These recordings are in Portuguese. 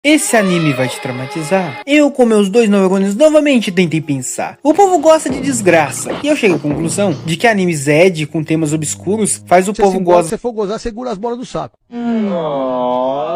Esse anime vai te traumatizar? Eu, com meus 2 neurônios, novamente tentei pensar. O povo gosta de desgraça. E eu cheguei à conclusão de que anime Zed com temas obscuros faz o povo gozar. Se for gozar, segura as bolas do saco.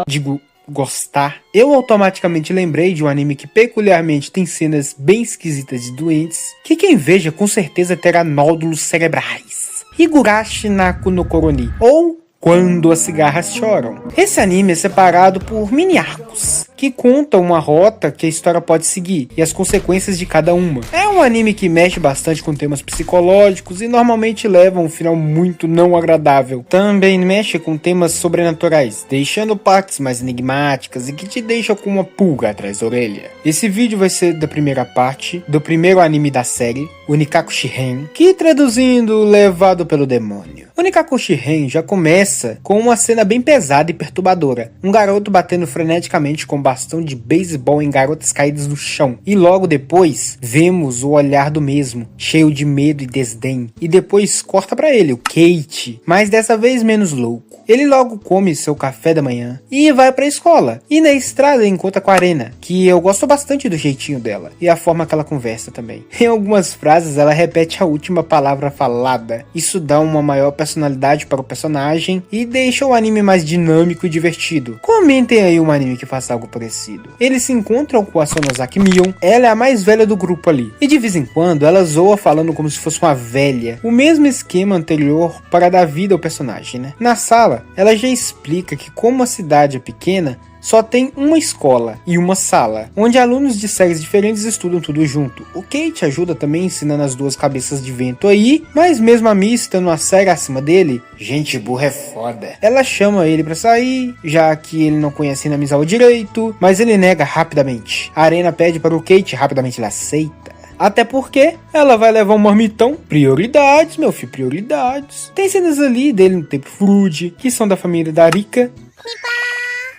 Digo, gostar. Eu automaticamente lembrei de um anime que peculiarmente tem cenas bem esquisitas e doentes, que quem veja com certeza terá nódulos cerebrais. Higurashi Naku no Koroni, ou Quando as Cigarras Choram. Esse anime é separado por mini arcos, que contam uma rota que a história pode seguir e as consequências de cada uma. É um anime que mexe bastante com temas psicológicos e normalmente leva a um final muito não agradável. Também mexe com temas sobrenaturais, deixando partes mais enigmáticas e que te deixam com uma pulga atrás da orelha. Esse vídeo vai ser da primeira parte do primeiro anime da série, o Nikako Shihen, que traduzindo, levado pelo demônio. O Nikako Shihen já começa com uma cena bem pesada e perturbadora. Um garoto batendo freneticamente com um bastão de beisebol em garotas caídas no chão. E logo depois, vemos o olhar do mesmo, cheio de medo e desdém. E depois corta pra ele, o Kate, mas dessa vez menos louco. Ele logo come seu café da manhã e vai pra escola. E na estrada encontra com a Arena, que eu gosto bastante do jeitinho dela e a forma que ela conversa também. Em algumas frases ela repete a última palavra falada. Isso dá uma maior personalidade para o personagem e deixa o anime mais dinâmico e divertido. Comentem aí um anime que faça algo parecido. Eles se encontram com a Sonozaki Mion, ela é a mais velha do grupo ali. E de vez em quando ela zoa falando como se fosse uma velha. O mesmo esquema anterior para dar vida ao personagem, né? Na sala, ela já explica que como a cidade é pequena, só tem uma escola e uma sala, onde alunos de séries diferentes estudam tudo junto. O Kate ajuda também ensinando as duas cabeças de vento aí, mas mesmo a Miss estando uma série acima dele, gente burra é foda. Ela chama ele pra sair, já que ele não conhece Hinamizawa direito, mas ele nega rapidamente. A Arena pede para o Kate, rapidamente ele aceita. Até porque ela vai levar um marmitão. Prioridades, meu filho, prioridades. Tem cenas ali dele no tempo Frude, que são da família da Rika.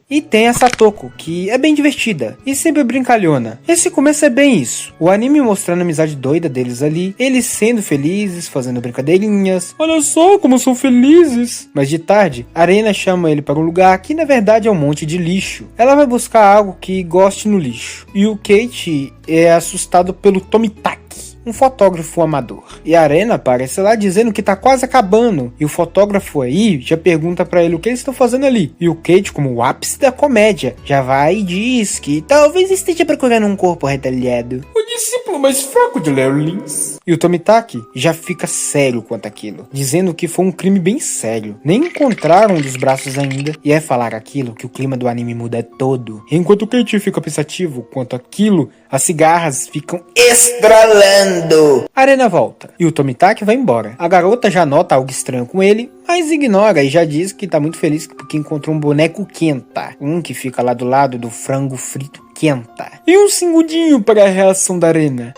E tem a Satoko, que é bem divertida e sempre brincalhona. Esse começo é bem isso. O anime mostrando a amizade doida deles ali, eles sendo felizes, fazendo brincadeirinhas. Olha só como são felizes. Mas de tarde, a Arena chama ele para um lugar que na verdade é um monte de lixo. Ela vai buscar algo que goste no lixo. E o Kate é assustado pelo Tomitaki, um fotógrafo amador. E a Arena aparece lá dizendo que tá quase acabando. E o fotógrafo aí já pergunta pra ele o que eles estão fazendo ali. E o Kate, como o ápice da comédia, já vai e diz que talvez esteja procurando um corpo retalhado. O discípulo mais fraco de Léo Lins. E o Tomitaki já fica sério quanto aquilo, dizendo que foi um crime bem sério. Nem encontraram um dos braços ainda. E é falar aquilo que o clima do anime muda todo. Enquanto o Kate fica pensativo quanto aquilo, as cigarras ficam estralando. A Arena volta e o Tomitaki vai embora. A garota já nota algo estranho com ele, mas ignora e já diz que tá muito feliz porque encontrou um boneco Kenta, que fica lá do lado do frango frito Kenta. E um segundinho para a reação da Arena.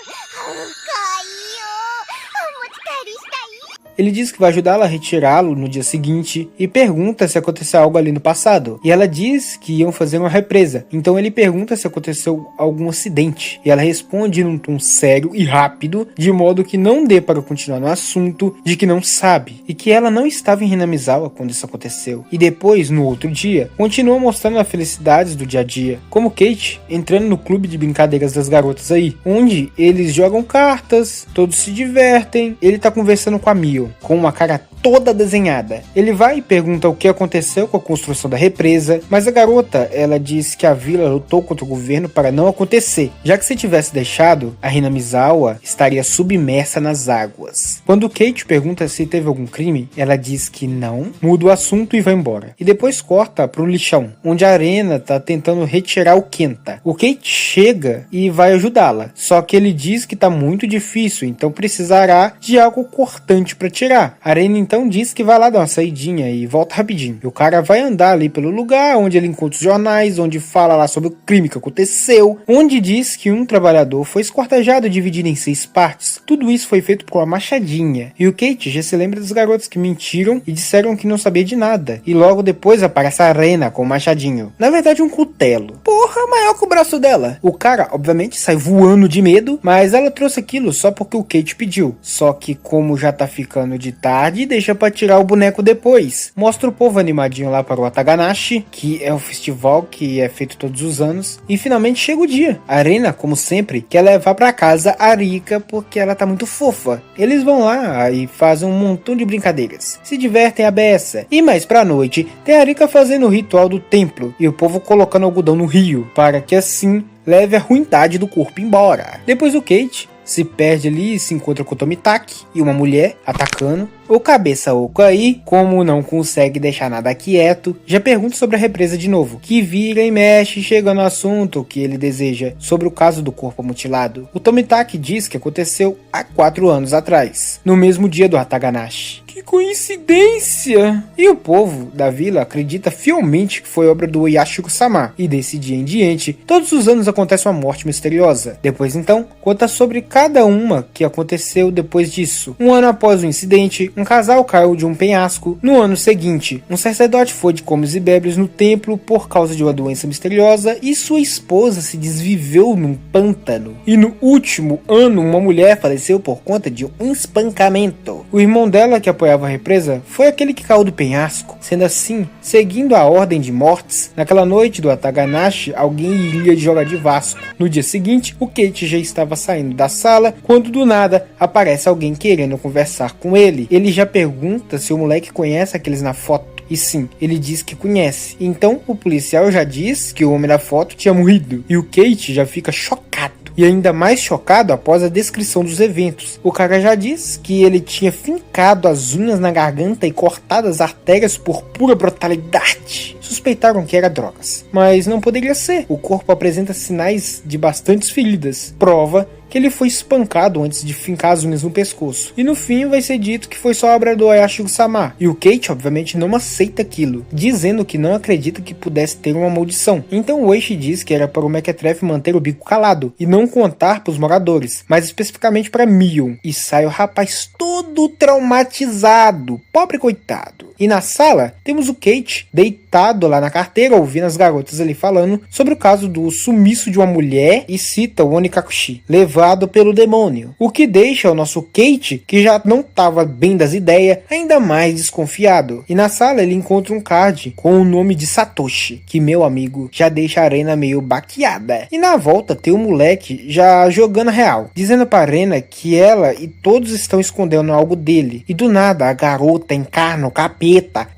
Ele diz que vai ajudá-la a retirá-lo no dia seguinte e pergunta se aconteceu algo ali no passado. E ela diz que iam fazer uma represa. Então ele pergunta se aconteceu algum acidente. E ela responde num tom sério e rápido, de modo que não dê para continuar no assunto de que não sabe. E que ela não estava em Hinamizawa quando isso aconteceu. E depois, no outro dia, continua mostrando as felicidades do dia a dia. Como Kate entrando no clube de brincadeiras das garotas aí, onde eles jogam cartas, todos se divertem. Ele tá conversando com a Mio, com uma cara toda desenhada. Ele vai e pergunta o que aconteceu com a construção da represa, mas a garota, ela diz que a vila lutou contra o governo para não acontecer, já que se tivesse deixado, a Hinamizawa estaria submersa nas águas. Quando Kate pergunta se teve algum crime, ela diz que não, muda o assunto e vai embora. E depois corta pro lixão, onde a Arena tá tentando retirar o Kenta. O Kate chega e vai ajudá-la, só que ele diz que tá muito difícil, então precisará de algo cortante para tirar. A Arena então diz que vai lá dar uma saidinha e volta rapidinho. E o cara vai andar ali pelo lugar onde ele encontra os jornais, onde fala lá sobre o crime que aconteceu, onde diz que um trabalhador foi esquartejado e dividido em 6 partes. Tudo isso foi feito com uma machadinha. E o Kate já se lembra dos garotos que mentiram e disseram que não sabia de nada. E logo depois aparece a Arena com o machadinho. Na verdade um cutelo. Porra, maior que o braço dela. O cara, obviamente, sai voando de medo, mas ela trouxe aquilo só porque o Kate pediu. Só que como já tá ficando de tarde, deixa pra tirar o boneco depois. Mostra o povo animadinho lá para o Ataganashi, que é o festival que é feito todos os anos, e finalmente chega o dia. A Arena, como sempre, quer levar pra casa a Rika porque ela tá muito fofa. Eles vão lá e fazem um montão de brincadeiras, se divertem a beça. E mais pra noite, tem a Rika fazendo o ritual do templo e o povo colocando algodão no rio, para que assim leve a ruindade do corpo embora. Depois o Kate se perde ali e se encontra com o Tomitaki e uma mulher atacando. O cabeça oco aí, como não consegue deixar nada quieto, já pergunta sobre a represa de novo, que vira e mexe chega no assunto que ele deseja sobre o caso do corpo mutilado. O Tomitaki diz que aconteceu há 4 anos atrás, no mesmo dia do Ataganashi. Que coincidência! E o povo da vila acredita fielmente que foi obra do Yashiro-sama, e desse dia em diante, todos os anos acontece uma morte misteriosa. Depois então, conta sobre cada uma que aconteceu depois disso. Um ano após o incidente, um casal caiu de um penhasco. No ano seguinte, um sacerdote foi de comes e bebes no templo por causa de uma doença misteriosa e sua esposa se desviveu num pântano. E no último ano, uma mulher faleceu por conta de um espancamento. O irmão dela, que apoiava a represa, foi aquele que caiu do penhasco. Sendo assim, seguindo a ordem de mortes, naquela noite do Ataganashi, alguém iria jogar de Vasco. No dia seguinte, o Kate já estava saindo da sala, quando do nada aparece alguém querendo conversar com ele. Ele já pergunta se o moleque conhece aqueles na foto. E sim, ele diz que conhece. Então o policial já diz que o homem da foto tinha morrido. E o Kate já fica chocado. E ainda mais chocado após a descrição dos eventos. O cara já diz que ele tinha fincado as unhas na garganta e cortado as artérias por pura brutalidade. Suspeitaram que era drogas, mas não poderia ser. O corpo apresenta sinais de bastantes feridas. Prova que ele foi espancado antes de fincar as unhas no pescoço. E no fim vai ser dito que foi só obra do Yashiro-sama. E o Kate obviamente não aceita aquilo, dizendo que não acredita que pudesse ter uma maldição. Então o Oishi diz que era para o Mequetrefe manter o bico calado e não contar para os moradores, mas especificamente para Mion. E sai o rapaz todo traumatizado, pobre coitado. E na sala temos o Kate deitado lá na carteira, ouvindo as garotas ali falando sobre o caso do sumiço de uma mulher e cita o Onikakushi, levado pelo demônio. O que deixa o nosso Kate, que já não estava bem das ideias, ainda mais desconfiado. E na sala ele encontra um card com o nome de Satoshi, que meu amigo já deixa a Arena meio baqueada. E na volta tem o moleque já jogando a real, dizendo pra Arena que ela e todos estão escondendo algo dele. E do nada a garota encarna o capeta.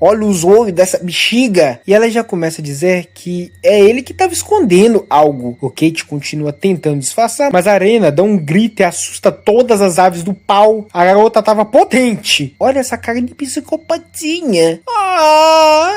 Olha os olhos dessa bexiga. E ela já começa a dizer que é ele que estava escondendo algo. O Kate continua tentando disfarçar, mas a Arena dá um grito e assusta todas as aves do pau. A garota tava potente. Olha essa cara de psicopatinha.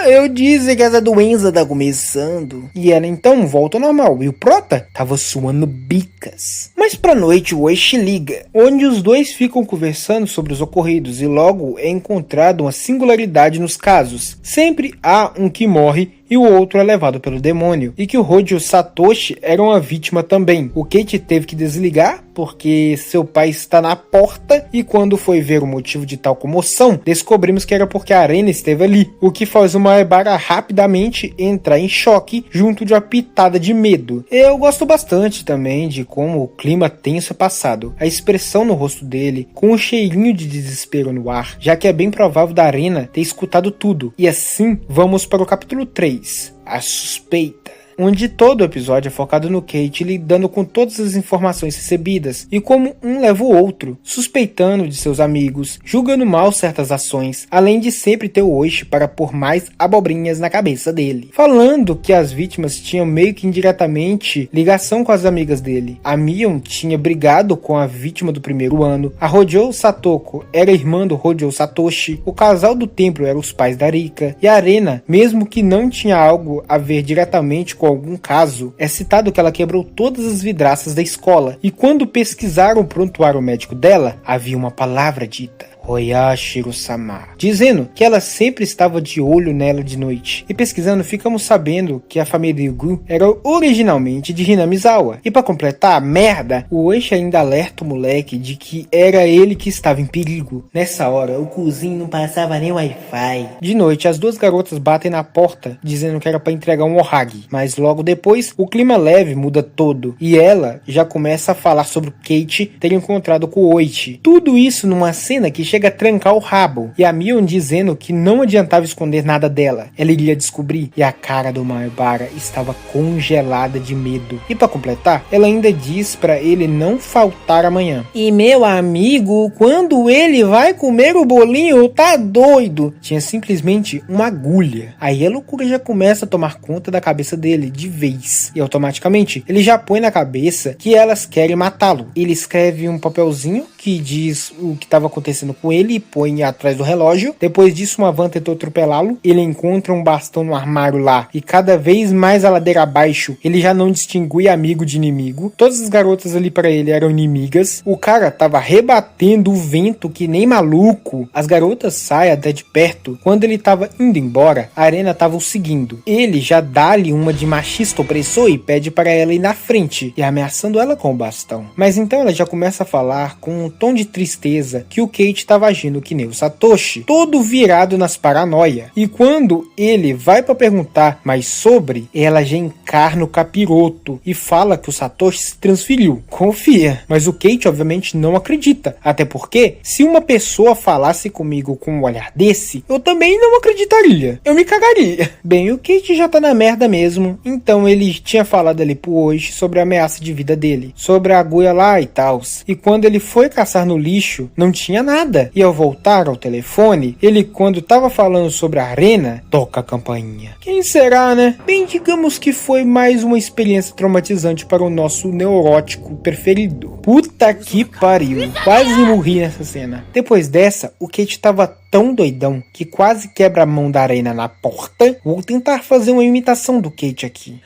Eu disse que essa doença tá começando. E ela então volta ao normal. E o Prota tava suando bicas. Mas pra noite o Oishi liga, onde os dois ficam conversando sobre os ocorridos. E logo é encontrado uma singularidade nos casos. Sempre há um que morre e o outro é levado pelo demônio, e que o Hojo Satoshi era uma vítima também. O Kate teve que desligar porque seu pai está na porta, e quando foi ver o motivo de tal comoção, descobrimos que era porque a Arena esteve ali, o que faz o Maebara rapidamente entrar em choque junto de uma pitada de medo. Eu gosto bastante também de como o clima tenso é passado, a expressão no rosto dele, com um cheirinho de desespero no ar, já que é bem provável da Arena ter escutado tudo. E assim, vamos para o capítulo 3. A suspeita, onde todo o episódio é focado no Kate lidando com todas as informações recebidas e como um leva o outro, suspeitando de seus amigos, julgando mal certas ações, além de sempre ter o Oishi para pôr mais abobrinhas na cabeça dele, falando que as vítimas tinham meio que indiretamente ligação com as amigas dele. A Mion tinha brigado com a vítima do primeiro ano, a Hojo Satoko era irmã do Hojo Satoshi, o casal do templo eram os pais da Rika, e a Arena, mesmo que não tinha algo a ver diretamente com algum caso, é citado que ela quebrou todas as vidraças da escola, e quando pesquisaram o prontuário médico dela, havia uma palavra dita: Oyashiro-sama, dizendo que ela sempre estava de olho nela de noite. E pesquisando, ficamos sabendo que a família Yugu era originalmente de Hinamizawa. E para completar a merda, o Oishi ainda alerta o moleque de que era ele que estava em perigo. Nessa hora, o cozinho não passava nem Wi-Fi. De noite, as duas garotas batem na porta, dizendo que era para entregar um ohagi. Mas logo depois, o clima leve muda todo, e ela já começa a falar sobre o Kate ter encontrado com o Oichi. Tudo isso numa cena que chega a trancar o rabo, e a Mion dizendo que não adiantava esconder nada dela, ela iria descobrir, e a cara do Maebara estava congelada de medo. E para completar, ela ainda diz para ele não faltar amanhã. E meu amigo, quando ele vai comer o bolinho, tá doido? Tinha simplesmente uma agulha. Aí a loucura já começa a tomar conta da cabeça dele de vez, e automaticamente ele já põe na cabeça que elas querem matá-lo. Ele escreve um papelzinho que diz o que estava acontecendo com ele e põe atrás do relógio. Depois disso, uma van tentou atropelá-lo. Ele encontra um bastão no armário lá, e cada vez mais a ladeira abaixo, ele já não distinguia amigo de inimigo. Todas as garotas ali para ele eram inimigas. O cara tava rebatendo o vento que nem maluco. As garotas saem até de perto. Quando ele tava indo embora, a Arena tava o seguindo. Ele já dá-lhe uma de machista opressor e pede para ela ir na frente, e ameaçando ela com o bastão. Mas então ela já começa a falar com um tom de tristeza que o Kate tava agindo que nem o Satoshi, todo virado nas paranoia. E quando ele vai para perguntar mais sobre, ela já encarna o capiroto e fala que o Satoshi se transferiu. Confia. Mas o Kate obviamente não acredita. Até porque, se uma pessoa falasse comigo com um olhar desse, eu também não acreditaria. Eu me cagaria. Bem, o Kate já tá na merda mesmo. Então ele tinha falado ali pro hoje sobre a ameaça de vida dele, sobre a agulha lá e tal. E quando ele foi caçar no lixo, não tinha nada. E ao voltar ao telefone, ele, quando tava falando sobre a Arena, toca a campainha. Quem será, né? Bem, digamos que foi mais uma experiência traumatizante para o nosso neurótico preferido. Puta que pariu. Quase morri nessa cena. Depois dessa, o Kate tava tão doidão que quase quebra a mão da Arena na porta. Vou tentar fazer uma imitação do Kate aqui.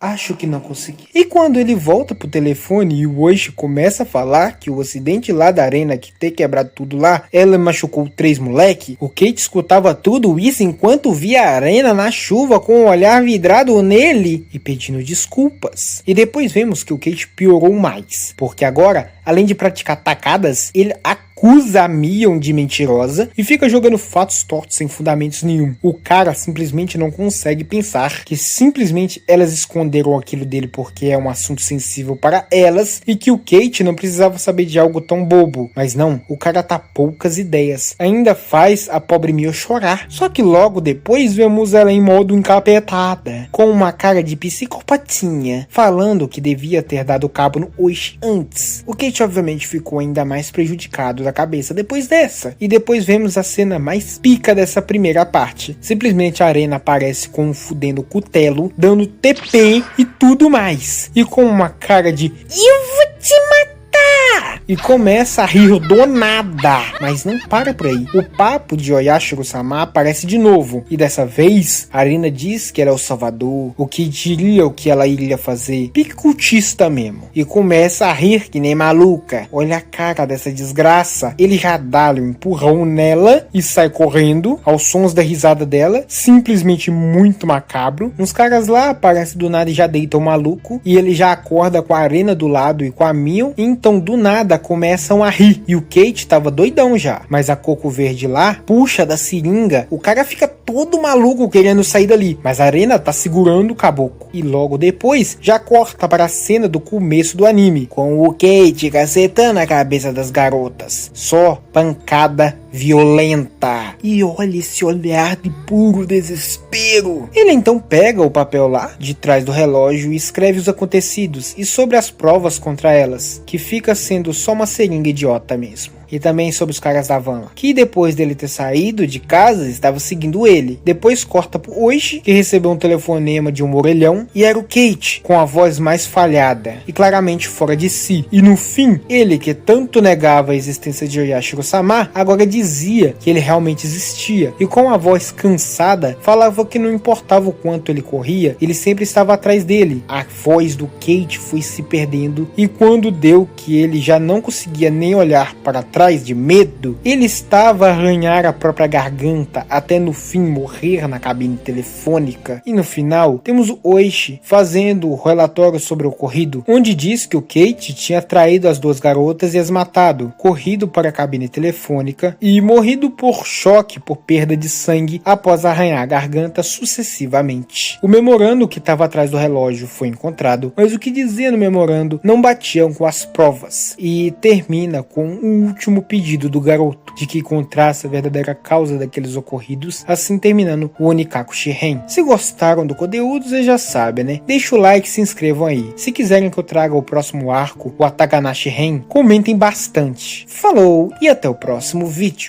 Acho que não consegui. E quando ele volta pro telefone e o Oishi começa a falar que o acidente lá da Arena, que ter quebrado tudo lá, ela machucou 3 moleque, o Kate escutava tudo isso enquanto via a Arena na chuva com o olhar vidrado nele e pedindo desculpas. E depois vemos que o Kate piorou mais, porque agora, além de praticar tacadas, ele acusa a Mion de mentirosa e fica jogando fatos tortos sem fundamentos nenhum. O cara simplesmente não consegue pensar que simplesmente elas esconderam aquilo dele porque é um assunto sensível para elas e que o Kate não precisava saber de algo tão bobo. Mas não, o cara tá poucas ideias. Ainda faz a pobre Mion chorar. Só que logo depois vemos ela em modo encapetada, com uma cara de psicopatinha, falando que devia ter dado cabo no Oishi antes. O Kate obviamente ficou ainda mais prejudicado da cabeça depois dessa. E depois vemos a cena mais pica dessa primeira parte. Simplesmente a Arena aparece com um fudendo cutelo, dando TP e tudo mais. E com uma cara de "eu vou te matar!" e começa a rir do nada. Mas não para por aí. O papo de Oyashiro-sama aparece de novo. E dessa vez, a Arena diz que era o salvador, o que diria o que ela iria fazer. Pique cultista mesmo. E começa a rir que nem maluca. Olha a cara dessa desgraça. Ele já dá um empurrão nela e sai correndo aos sons da risada dela. Simplesmente muito macabro. Uns caras lá aparecem do nada e já deitam o maluco. E ele já acorda com a Arena do lado e com a Mion. Então do nada começam a rir. E o Kate tava doidão já. Mas a Coco Verde lá puxa da seringa. O cara fica todo maluco querendo sair dali. Mas a Arena tá segurando o caboclo. E logo depois já corta para a cena do começo do anime. Com o Kate cacetando a cabeça das garotas. Só pancada violenta. E olha esse olhar de puro desespero. Ele então pega o papel lá de trás do relógio e escreve os acontecidos e sobre as provas contra elas, que fica sendo só uma seringa idiota mesmo. E também sobre os caras da van, que depois dele ter saído de casa, estava seguindo ele. Depois corta pro Oishi, que recebeu um telefonema de um orelhão, e era o Kate, com a voz mais falhada, e claramente fora de si. E no fim, ele que tanto negava a existência de Oyashiro-sama, agora dizia que ele realmente existia. E com a voz cansada, falava que não importava o quanto ele corria, ele sempre estava atrás dele. A voz do Kate foi se perdendo, e quando deu que ele já não conseguia nem olhar para trás, atrás de medo. Ele estava a arranhar a própria garganta até no fim morrer na cabine telefônica. E no final, temos o Oishi fazendo o relatório sobre o ocorrido, onde diz que o Kate tinha traído as duas garotas e as matado, corrido para a cabine telefônica e morrido por choque por perda de sangue após arranhar a garganta sucessivamente. O memorando que estava atrás do relógio foi encontrado, mas o que dizia no memorando não batiam com as provas, e termina com o último pedido do garoto, de que encontrasse a verdadeira causa daqueles ocorridos, assim terminando o Onikaku Shiren. Se gostaram do conteúdo, vocês já sabem, né? Deixa o like e se inscrevam aí. Se quiserem que eu traga o próximo arco, o Atagana Shiren, comentem bastante. Falou e até o próximo vídeo.